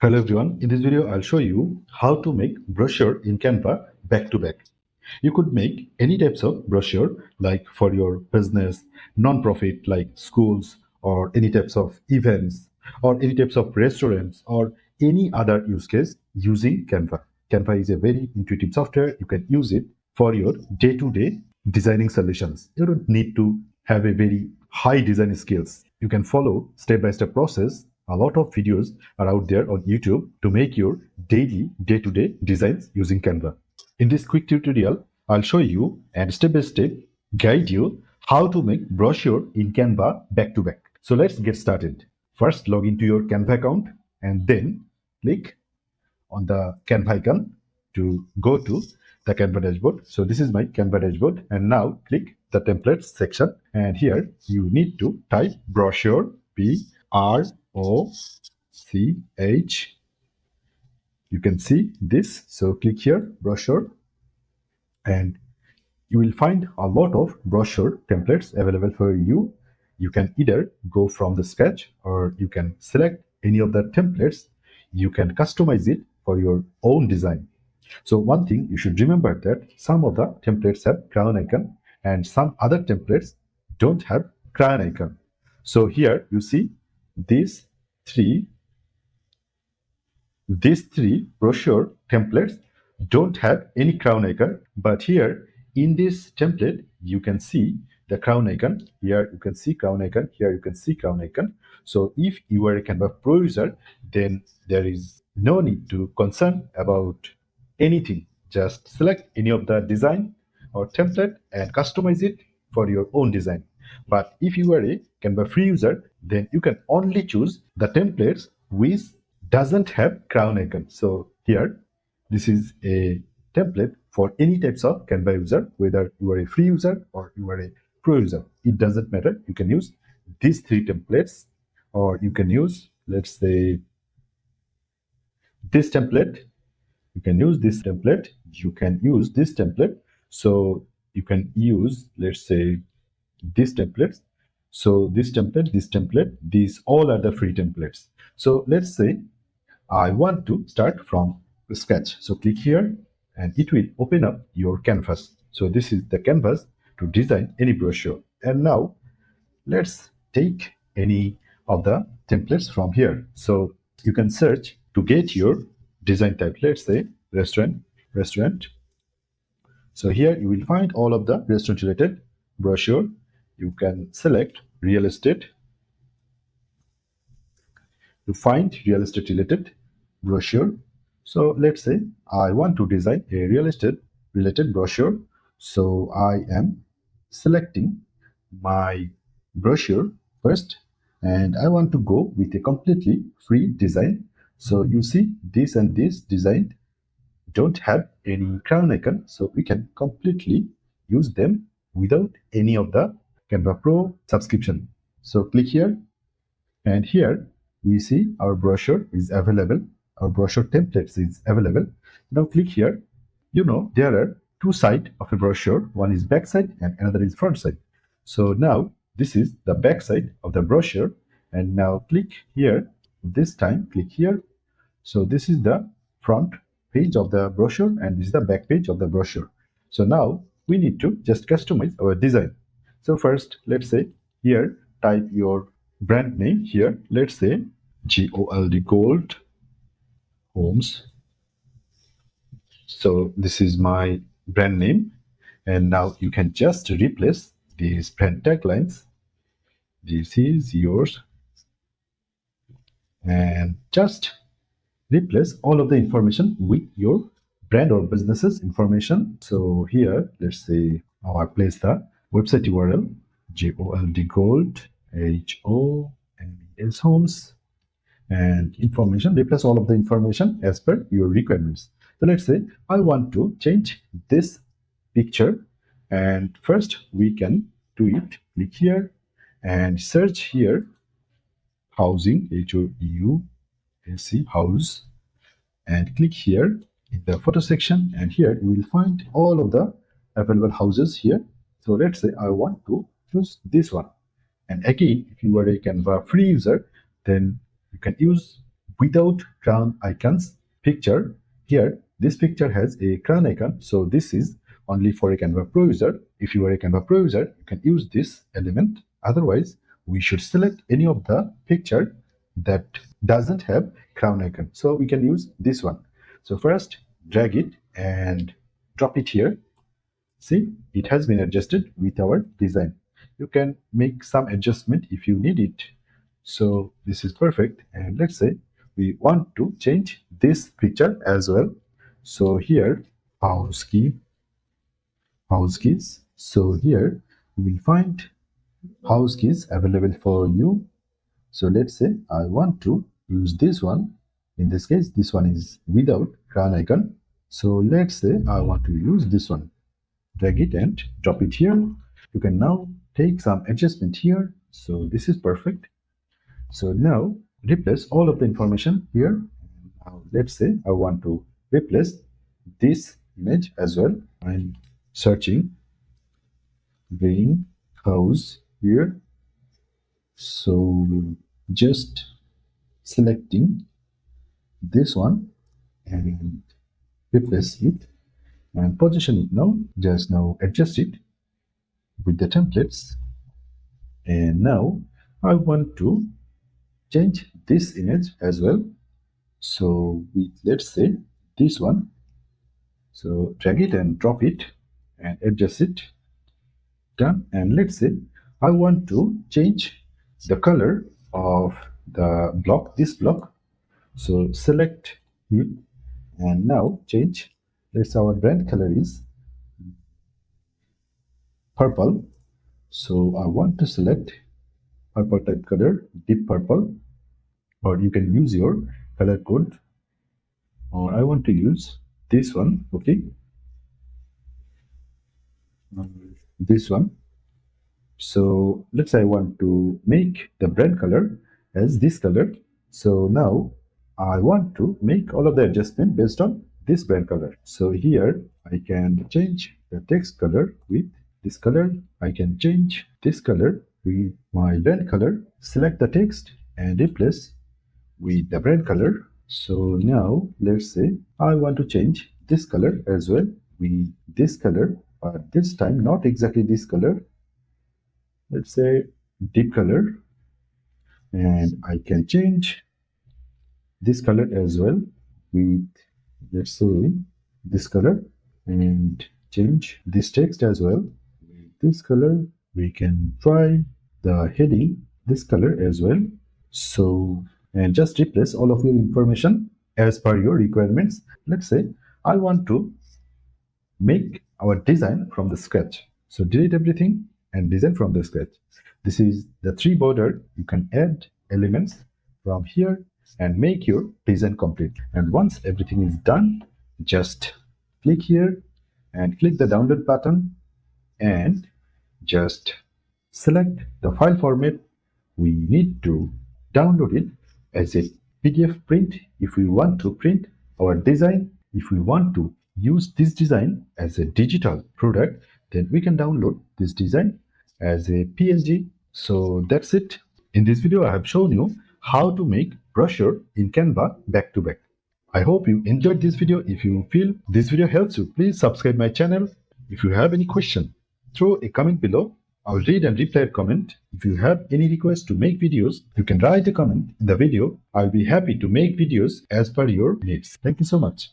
Hello everyone, in this video I'll show you how to make brochure in Canva back to back. You could make any types of brochure like for your business, non-profit like schools or any types of events or any types of restaurants or any other use case using Canva. Canva is a very intuitive software. You can use it for your day-to-day designing solutions. You don't need to have a very high design skills. You can follow step-by-step process. A lot of videos are out there on YouTube to make your daily day-to-day designs using Canva. In this quick tutorial, I'll show you and step by step guide you how to make brochure in Canva back to back. So let's get started. First, log into your Canva account and then click on the Canva icon to go to the Canva dashboard. So this is my Canva dashboard, and now click the templates section, and here you need to type brochure, BROCH. You can see this, so click here, brochure, and you will find a lot of brochure templates available for you. You can either go from the sketch or you can select any of the templates. You can customize it for your own design. So one thing you should remember that some of the templates have crown icon and some other templates don't have crown icon. So here you see these three these three brochure templates don't have any crown icon, but here in this template, you can see the crown icon. Here you can see crown icon. Here you can see crown icon. So if you are a Canva Pro user, then there is no need to concern about anything. Just select any of the design or template and customize it for your own design. But if you are a Canva free user, then you can only choose the templates which doesn't have crown icon. So here, this is a template for any types of Canva user, whether you are a free user or you are a pro user. It doesn't matter. You can use these three templates, or you can use, let's say, this template. You can use this template. You can use this template. So you can use, let's say, this template. So this template, these all are the free templates. So let's say I want to start from the sketch. So click here and it will open up your canvas. So this is the canvas to design any brochure. And now let's take any of the templates from here. So you can search to get your design type. Let's say restaurant. So here you will find all of the restaurant related brochure. You can select real estate to find real estate related brochure. So let's say I want to design a real estate related brochure. So I am selecting my brochure first, and I want to go with a completely free design. So you see this and this design don't have any crown icon, so we can completely use them without any of the Canva Pro subscription. So click here, and here we see our brochure is available. Our brochure templates is available. Now click here. There are two sides of a brochure. One is back side and another is front side. So now this is the back side of the brochure. And now click here. This time click here. So this is the front page of the brochure and this is the back page of the brochure. So now we need to just customize our design. So first, let's say here, type your brand name here. Let's say Gold Homes. So this is my brand name. And now you can just replace these brand taglines. This is yours. And just replace all of the information with your brand or business's information. So here, let's say I place the website URL, Gold, HOMES Homes, and information. Replace all of the information as per your requirements. So let's say I want to change this picture, and first we can do it. Click here and search here housing, HOUSE, house, and click here in the photo section, and here you will find all of the available houses here. So let's say I want to choose this one. And again, if you are a Canva free user, then you can use without crown icons picture. Here, this picture has a crown icon, so this is only for a Canva Pro user. If you are a Canva Pro user, you can use this element. Otherwise, we should select any of the picture that doesn't have crown icon. So we can use this one. So first, drag it and drop it here. See, it has been adjusted with our design. You can make some adjustment if you need it. So this is perfect. And let's say we want to change this picture as well. So here, house key, house keys. So here you will find house keys available for you. So let's say I want to use this one. In this case, this one is without crown icon. So let's say I want to use this one. Drag it and drop it here. You can now take some adjustment here. So this is perfect. So now replace all of the information here. Now let's say I want to replace this image as well. I'm searching green house here. So just selecting this one and replace it and position it now. Just now adjust it with the templates. And now I want to change this image as well. So with, let's say, this one. So drag it and drop it and adjust it. Done. And let's say I want to change the color of the block, this block. So select it and now change. Let's say our brand color is purple. So I want to select purple type color, deep purple, or you can use your color code, or I want to use this one. Okay, this one. So let's say I want to make the brand color as this color. So now I want to make all of the adjustment based on this brand color. So here I can change the text color with this color. I can change this color with my brand color, select the text and replace with the brand color. So now let's say I want to change this color as well with this color, but this time not exactly this color. Let's say deep color, and I can change this color as well with, let's say, this color, and change this text as well with this color. We can try the heading this color as well. So, and just replace all of your information as per your requirements. Let's say I want to make our design from the scratch. So delete everything and design from the scratch. This is the 3 border. You can add elements from here and make your design complete. And once everything is done, just click here and click the download button and just select the file format. We need to download it as a PDF print if we want to print our design. If we want to use this design as a digital product, then we can download this design as a PNG. So that's it. In this video, I have shown you how to make brochure in Canva back to back. I hope you enjoyed this video. If you feel this video helps you, please subscribe my channel. If you have any question, throw a comment below. I'll read and reply a comment. If you have any request to make videos, you can write a comment in the video. I'll be happy to make videos as per your needs. Thank you so much.